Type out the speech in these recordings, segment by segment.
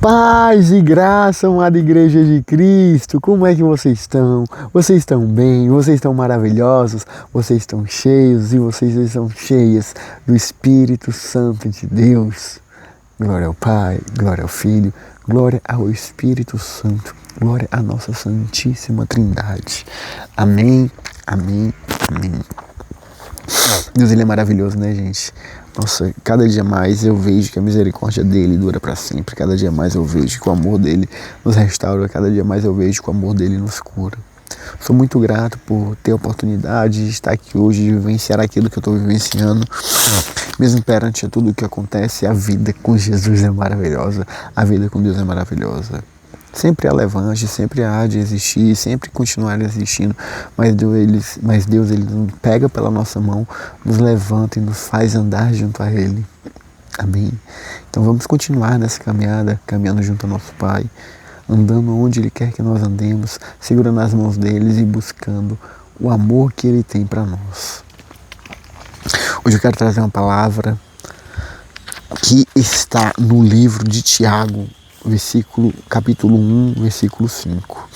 Paz e graça, amada Igreja de Cristo, como é que vocês estão? Vocês estão bem? Vocês estão maravilhosos? Vocês estão cheios e vocês estão cheias do Espírito Santo de Deus? Glória ao Pai, glória ao Filho, glória ao Espírito Santo, glória à nossa Santíssima Trindade. Amém, amém, amém. Deus, Ele é maravilhoso, né, gente? Nossa, cada dia mais eu vejo que a misericórdia dele dura para sempre. Cada dia mais eu vejo que o amor dele nos restaura. Cada dia mais eu vejo que o amor dele nos cura. Sou muito grato por ter a oportunidade de estar aqui hoje, de vivenciar aquilo que eu estou vivenciando. Mesmo perante tudo o que acontece, a vida com Jesus é maravilhosa. A vida com Deus é maravilhosa. Sempre há levante, sempre há de existir, sempre continuar existindo, mas Deus ele nos pega pela nossa mão, nos levanta e nos faz andar junto a Ele. Amém? Então vamos continuar nessa caminhada, caminhando junto ao nosso Pai, andando onde Ele quer que nós andemos, segurando as mãos deles e buscando o amor que Ele tem para nós. Hoje eu quero trazer uma palavra que está no livro de Tiago, capítulo 1, versículo 5.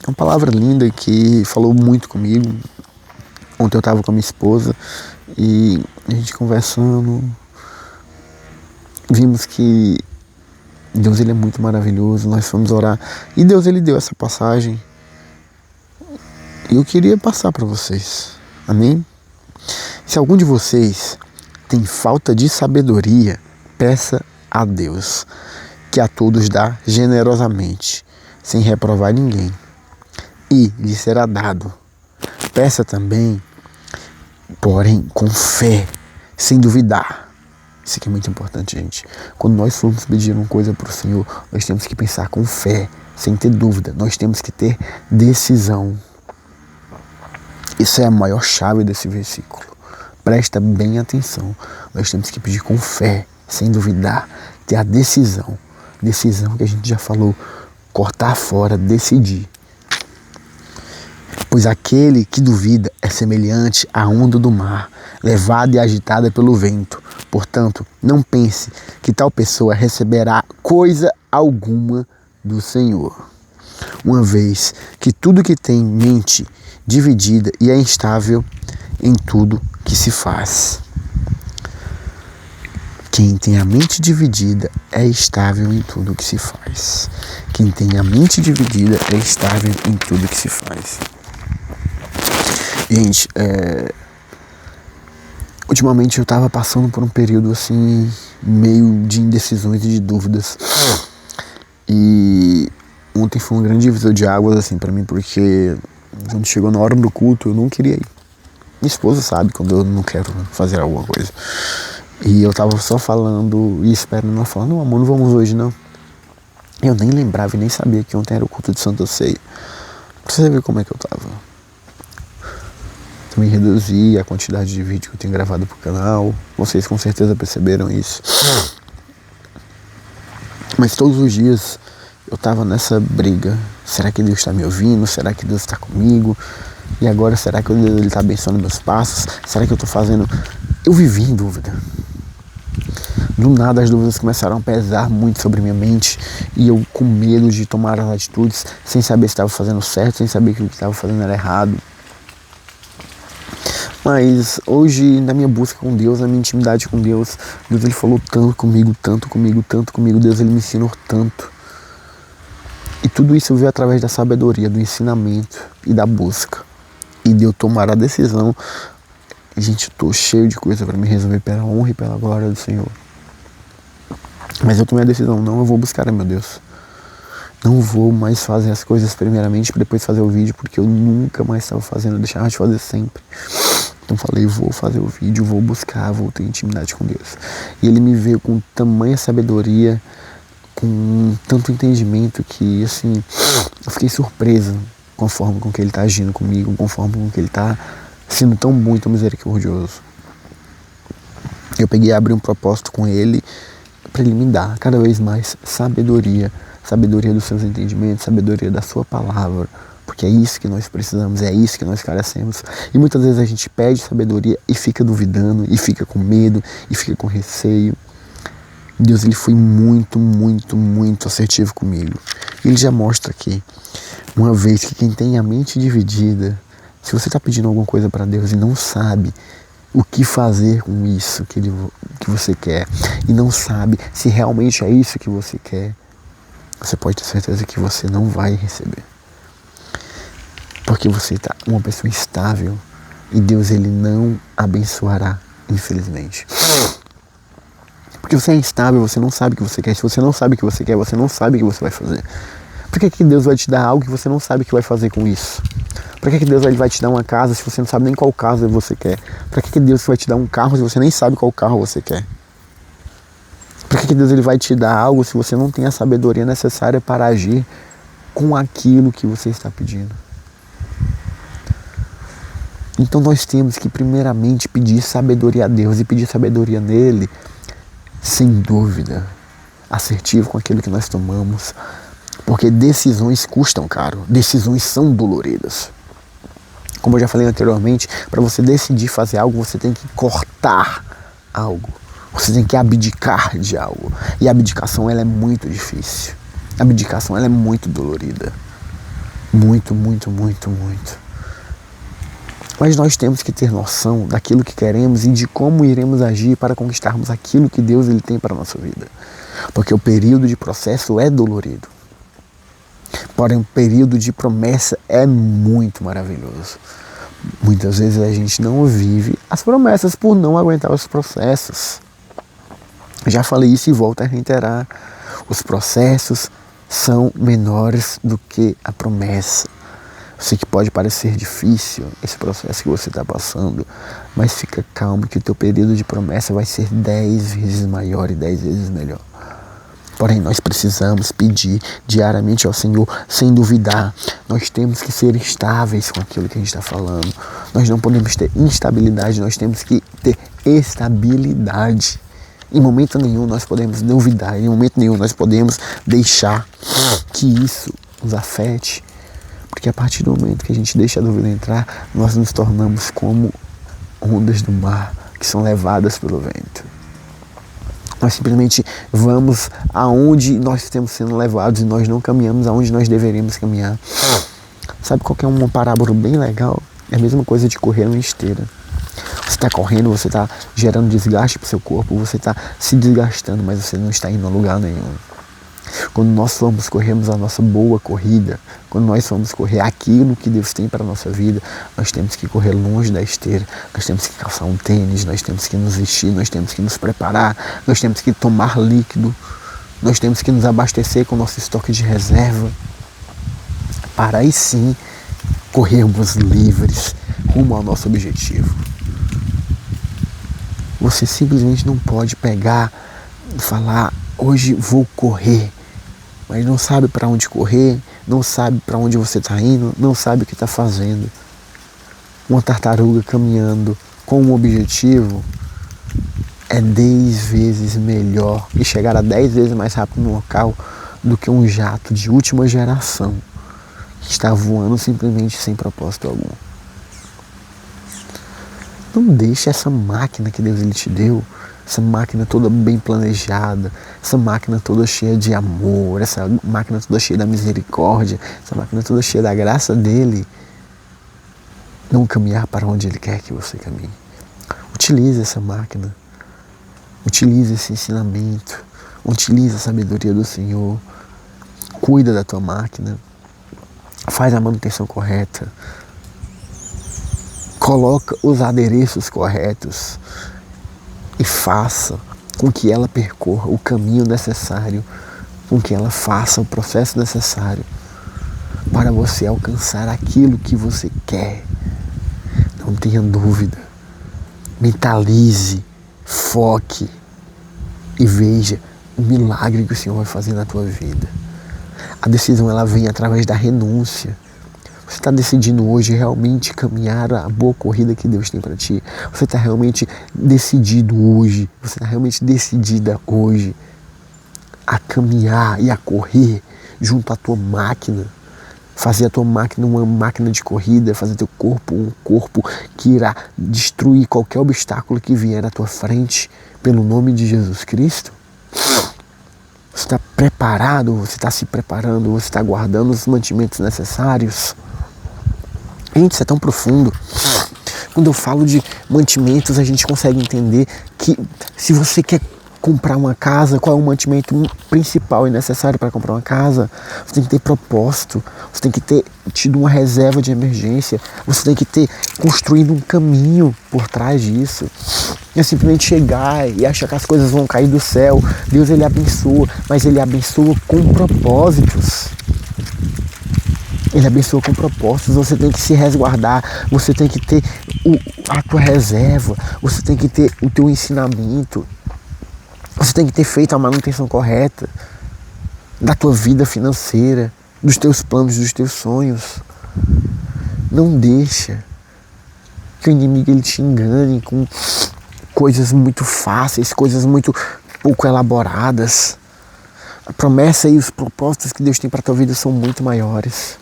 É uma palavra linda que falou muito comigo. Ontem eu estava com a minha esposa e a gente conversando, vimos que Deus ele é muito maravilhoso. Nós fomos orar e Deus ele deu essa passagem e eu queria passar para vocês. Amém? Se algum de vocês tem falta de sabedoria, peça a Deus, que a todos dá generosamente, sem reprovar ninguém, e lhe será dado. Peça também, porém com fé, sem duvidar. Isso aqui é muito importante, gente. Quando nós formos pedir uma coisa para o Senhor, nós temos que pensar com fé, sem ter dúvida. Nós temos que ter decisão. Isso é a maior chave desse versículo. Presta bem atenção. Nós temos que pedir com fé, sem duvidar, ter a decisão. Decisão que a gente já falou, cortar fora, decidir. Pois aquele que duvida é semelhante à onda do mar, levada e agitada pelo vento. Portanto, não pense que tal pessoa receberá coisa alguma do Senhor. Uma vez que tudo que tem mente dividida e é instável em tudo que se faz. Quem tem a mente dividida é estável em tudo que se faz. Quem tem a mente dividida é estável em tudo que se faz. Gente, ultimamente eu estava passando por um período assim, meio de indecisões e de dúvidas. E ontem foi um grande divisor de águas assim para mim, porque quando chegou na hora do culto eu não queria ir. Minha esposa sabe quando eu não quero fazer alguma coisa. E eu tava só falando e esperando ela falar, não amor, não vamos hoje não. Eu nem lembrava e nem sabia que ontem era o culto de Santa Ceia. Pra você ver como é que eu tava. Também reduzi a quantidade de vídeo que eu tenho gravado pro canal. Vocês com certeza perceberam isso. Mas todos os dias eu tava nessa briga. Será que Deus está me ouvindo? Será que Deus está comigo? E agora, será que Deus está abençoando meus passos? Será que eu tô fazendo... Eu vivi em dúvida. Do nada as dúvidas começaram a pesar muito sobre minha mente e eu com medo de tomar as atitudes sem saber se estava fazendo certo, sem saber que o que estava fazendo era errado. Mas hoje, na minha busca com Deus, na minha intimidade com Deus, Deus ele falou tanto comigo, tanto comigo, tanto comigo. Deus ele me ensinou tanto. E tudo isso veio através da sabedoria, do ensinamento e da busca. E de eu tomar a decisão. Gente, eu tô cheio de coisa para me resolver pela honra e pela glória do Senhor. Mas eu tomei a decisão, não, eu vou buscar a meu Deus. Não vou mais fazer as coisas primeiramente para depois fazer o vídeo, porque eu nunca mais estava fazendo, eu deixava de fazer sempre. Então falei, vou fazer o vídeo, vou buscar, vou ter intimidade com Deus. E ele me veio com tamanha sabedoria, com tanto entendimento que, assim, eu fiquei surpreso com a forma com que ele está agindo comigo, com a forma com que ele está sendo tão bom e tão misericordioso. Eu peguei e abri um propósito com ele para ele me dar cada vez mais sabedoria, sabedoria dos seus entendimentos, sabedoria da sua palavra, porque é isso que nós precisamos, é isso que nós carecemos. E muitas vezes a gente pede sabedoria e fica duvidando, e fica com medo, e fica com receio. Deus ele foi muito, muito, muito assertivo comigo. Ele já mostra aqui, uma vez que quem tem a mente dividida, se você está pedindo alguma coisa para Deus e não sabe o que fazer com isso que você quer, e não sabe se realmente é isso que você quer, você pode ter certeza que você não vai receber. Porque você está uma pessoa instável e Deus ele não abençoará, infelizmente. Porque você é instável, você não sabe o que você quer. Se você não sabe o que você quer, você não sabe o que você vai fazer. Por que Deus vai te dar algo que você não sabe o que vai fazer com isso? Por que Deus vai te dar uma casa se você não sabe nem qual casa você quer? Por que Deus vai te dar um carro se você nem sabe qual carro você quer? Por que Deus ele vai te dar algo se você não tem a sabedoria necessária para agir com aquilo que você está pedindo? Então nós temos que primeiramente pedir sabedoria a Deus e pedir sabedoria nele, sem dúvida, assertivo com aquilo que nós tomamos, porque decisões custam caro, decisões são doloridas. Como eu já falei anteriormente, para você decidir fazer algo, você tem que cortar algo, você tem que abdicar de algo, e a abdicação ela é muito difícil, a abdicação ela é muito dolorida, muito, muito, muito, muito. Mas nós temos que ter noção daquilo que queremos e de como iremos agir para conquistarmos aquilo que Deus ele tem para a nossa vida. Porque o período de processo é dolorido. Porém, o período de promessa é muito maravilhoso. Muitas vezes a gente não vive as promessas por não aguentar os processos. Já falei isso e volto a reiterar. Os processos são menores do que a promessa. Eu sei que pode parecer difícil esse processo que você está passando, mas fica calmo que o teu período de promessa vai ser 10 vezes maior e 10 vezes melhor. Porém, nós precisamos pedir diariamente ao Senhor, sem duvidar. Nós temos que ser estáveis com aquilo que a gente está falando. Nós não podemos ter instabilidade, nós temos que ter estabilidade. Em momento nenhum nós podemos duvidar, em momento nenhum nós podemos deixar que isso nos afete. Porque a partir do momento que a gente deixa a dúvida entrar, nós nos tornamos como ondas do mar que são levadas pelo vento. Nós simplesmente vamos aonde nós estamos sendo levados e nós não caminhamos aonde nós deveríamos caminhar. Sabe qual que é uma parábola bem legal? É a mesma coisa de correr numa esteira. Você está correndo, você está gerando desgaste para o seu corpo, você está se desgastando, mas você não está indo a lugar nenhum. Quando nós vamos corrermos a nossa boa corrida, quando nós vamos correr aquilo que Deus tem para a nossa vida, nós temos que correr longe da esteira, nós temos que calçar um tênis, nós temos que nos vestir, nós temos que nos preparar, nós temos que tomar líquido, nós temos que nos abastecer com o nosso estoque de reserva, para aí sim corrermos livres rumo ao nosso objetivo. Você simplesmente não pode pegar e falar, hoje vou correr, mas não sabe para onde correr, não sabe para onde você está indo, não sabe o que está fazendo. Uma tartaruga caminhando com um objetivo é 10 vezes melhor e chegará 10 vezes mais rápido no local do que um jato de última geração que está voando simplesmente sem propósito algum. Não deixe essa máquina que Deus ele te deu, essa máquina toda bem planejada, essa máquina toda cheia de amor, essa máquina toda cheia da misericórdia, essa máquina toda cheia da graça dele, não caminhar para onde ele quer que você caminhe. Utilize essa máquina, utilize esse ensinamento, utilize a sabedoria do Senhor, cuida da tua máquina, faz a manutenção correta, coloca os adereços corretos e faça com que ela percorra o caminho necessário, com que ela faça o processo necessário para você alcançar aquilo que você quer. Não tenha dúvida, mentalize, foque e veja o milagre que o Senhor vai fazer na tua vida. A decisão ela vem através da renúncia. Você está decidindo hoje realmente caminhar a boa corrida que Deus tem para ti? Você está realmente decidido hoje? Você está realmente decidida hoje a caminhar e a correr junto à tua máquina? Fazer a tua máquina uma máquina de corrida, fazer teu corpo um corpo que irá destruir qualquer obstáculo que vier à tua frente pelo nome de Jesus Cristo? Você está preparado? Você está se preparando? Você está guardando os mantimentos necessários? Gente, isso é tão profundo. Quando eu falo de mantimentos, a gente consegue entender que se você quer comprar uma casa, qual é o mantimento principal e necessário para comprar uma casa? Você tem que ter propósito, você tem que ter tido uma reserva de emergência, você tem que ter construído um caminho por trás disso. Não é simplesmente chegar e achar que as coisas vão cair do céu. Deus, ele abençoa, mas ele abençoa com propósitos. Ele abençoa com propósitos. Você tem que se resguardar, você tem que ter a tua reserva, você tem que ter o teu ensinamento, você tem que ter feito a manutenção correta da tua vida financeira, dos teus planos, dos teus sonhos. Não deixa que o inimigo ele te engane com coisas muito fáceis, coisas muito pouco elaboradas. A promessa e os propósitos que Deus tem para a tua vida são muito maiores.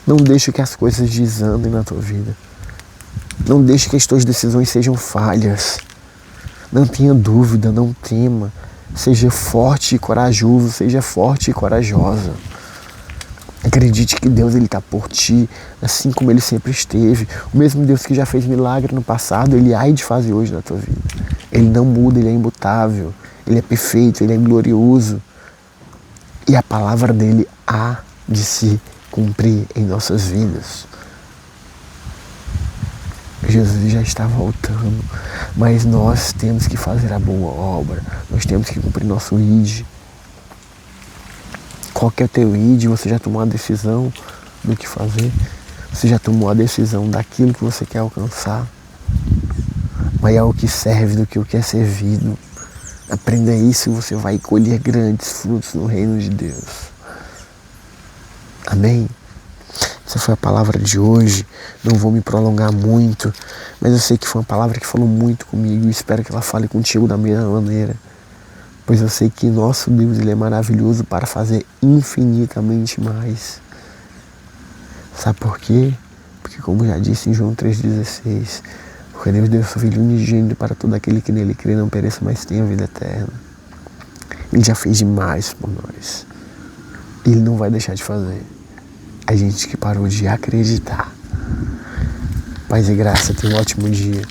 Não deixe que as coisas desandem na tua vida. Não deixe que as tuas decisões sejam falhas. Não tenha dúvida, não tema. Seja forte e corajoso, seja forte e corajosa. Acredite que Deus está por ti, assim como Ele sempre esteve. O mesmo Deus que já fez milagre no passado, Ele há de fazer hoje na tua vida. Ele não muda, Ele é imutável, Ele é perfeito, Ele é glorioso. E a palavra dEle há de se cumprir em nossas vidas. Jesus já está voltando, mas nós temos que fazer a boa obra, nós temos que cumprir nosso ID. Qual que é o teu ID? Você já tomou a decisão do que fazer? Você já tomou a decisão daquilo que você quer alcançar? Maior o que serve do que o que é servido. Aprenda isso e você vai colher grandes frutos no reino de Deus. Amém? Essa foi a palavra de hoje. Não vou me prolongar muito, mas eu sei que foi uma palavra que falou muito comigo e espero que ela fale contigo da mesma maneira. Pois eu sei que nosso Deus ele é maravilhoso para fazer infinitamente mais. Sabe por quê? Porque como já disse em João 3,16, porque Deus deu seu Filho unigênito para todo aquele que nele crê não pereça, mas tenha vida eterna. Ele já fez demais por nós. Ele não vai deixar de fazer. A gente que parou de acreditar. Paz e graça, tenha um ótimo dia.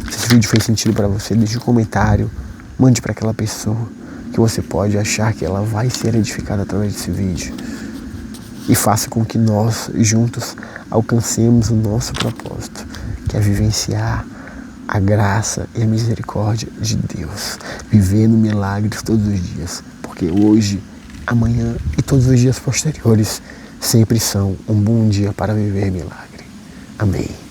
Se esse vídeo fez sentido para você, deixe um comentário, mande para aquela pessoa que você pode achar que ela vai ser edificada através desse vídeo. E faça com que nós, juntos, alcancemos o nosso propósito, que é vivenciar a graça e a misericórdia de Deus. Vivendo milagres todos os dias. Porque hoje, amanhã e todos os dias posteriores sempre são um bom dia para viver milagre. Amém.